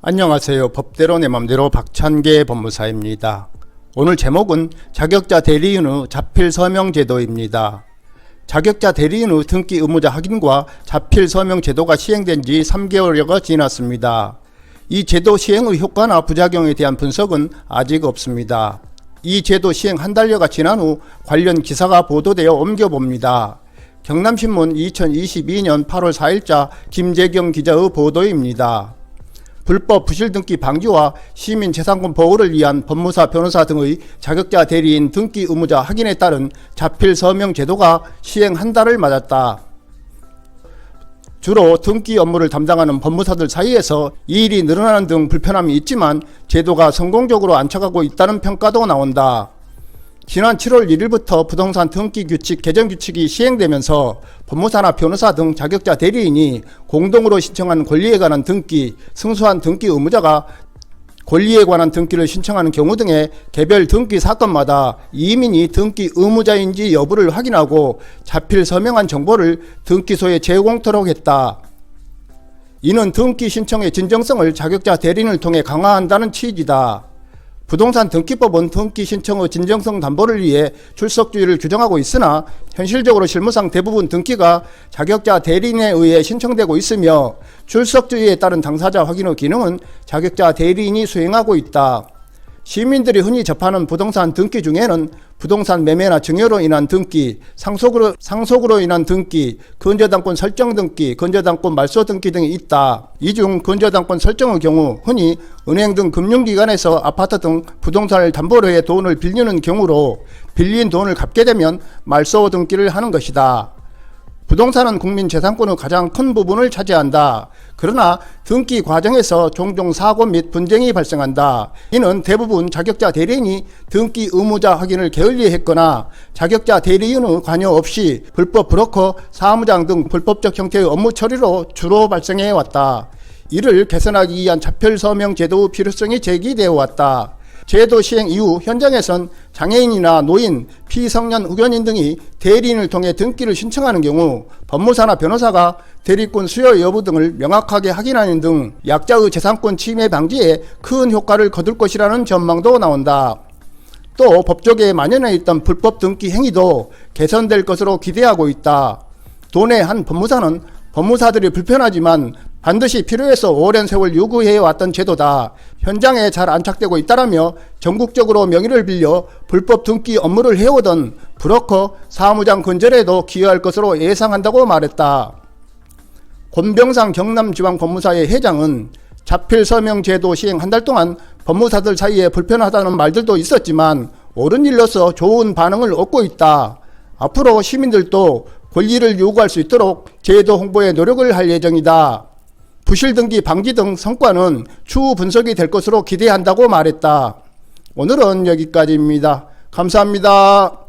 안녕하세요. 법대로 내 맘대로 박찬계 법무사입니다. 오늘 제목은 자격자 대리인 후 자필 서명 제도입니다. 자격자 대리인 후 등기 의무자 확인과 자필 서명 제도가 시행된 지 3개월여가 지났습니다. 이 제도 시행의 효과나 부작용에 대한 분석은 아직 없습니다. 이 제도 시행 한 달여가 지난 후 관련 기사가 보도되어 옮겨봅니다. 경남신문 2022년 8월 4일자 김재경 기자의 보도입니다. 불법 부실등기 방지와 시민재산권 보호를 위한 법무사, 변호사 등의 자격자 대리인 등기 의무자 확인에 따른 자필 서명 제도가 시행 한 달을 맞았다. 주로 등기 업무를 담당하는 법무사들 사이에서 일이 늘어나는 등 불편함이 있지만 제도가 성공적으로 안착하고 있다는 평가도 나온다. 지난 7월 1일부터 부동산 등기 규칙 개정 규칙이 시행되면서 법무사나 변호사 등 자격자 대리인이 공동으로 신청한 권리에 관한 등기, 승소한 등기 의무자가 권리에 관한 등기를 신청하는 경우 등의 개별 등기 사건마다 이민이 등기 의무자인지 여부를 확인하고 자필 서명한 정보를 등기소에 제공토록 했다. 이는 등기 신청의 진정성을 자격자 대리인을 통해 강화한다는 취지다. 부동산 등기법은 등기 신청의 진정성 담보를 위해 출석주의를 규정하고 있으나 현실적으로 실무상 대부분 등기가 자격자 대리인에 의해 신청되고 있으며 출석주의에 따른 당사자 확인의 기능은 자격자 대리인이 수행하고 있다. 시민들이 흔히 접하는 부동산 등기 중에는 부동산 매매나 증여로 인한 등기, 상속으로 인한 등기, 근저당권 설정 등기, 근저당권 말소 등기 등이 있다. 이 중 근저당권 설정의 경우 흔히 은행 등 금융기관에서 아파트 등 부동산을 담보로 해 돈을 빌리는 경우로 빌린 돈을 갚게 되면 말소 등기를 하는 것이다. 부동산은 국민 재산권의 가장 큰 부분을 차지한다. 그러나 등기 과정에서 종종 사고 및 분쟁이 발생한다. 이는 대부분 자격자 대리인이 등기 의무자 확인을 게을리했거나 자격자 대리인의 관여 없이 불법 브로커, 사무장 등 불법적 형태의 업무 처리로 주로 발생해 왔다. 이를 개선하기 위한 자필 서명 제도의 필요성이 제기되어 왔다. 제도 시행 이후 현장에선 장애인이나 노인, 피성년 후견인 등이 대리인을 통해 등기를 신청하는 경우 법무사나 변호사가 대리권 수여 여부 등을 명확하게 확인하는 등 약자의 재산권 침해 방지에 큰 효과를 거둘 것이라는 전망도 나온다. 또 법조계에 만연해 있던 불법 등기 행위도 개선될 것으로 기대하고 있다. 도내 한 법무사는 법무사들이 불편하지만 반드시 필요해서 오랜 세월 요구해왔던 제도다. 현장에 잘 안착되고 있다라며 전국적으로 명의를 빌려 불법 등기 업무를 해오던 브로커, 사무장 근절에도 기여할 것으로 예상한다고 말했다. 권병상 경남지방법무사의 회장은 자필 서명 제도 시행 한 달 동안 법무사들 사이에 불편하다는 말들도 있었지만 옳은 일로서 좋은 반응을 얻고 있다. 앞으로 시민들도 권리를 요구할 수 있도록 제도 홍보에 노력을 할 예정이다. 부실등기 방지 등 성과는 추후 분석이 될 것으로 기대한다고 말했다. 오늘은 여기까지입니다. 감사합니다.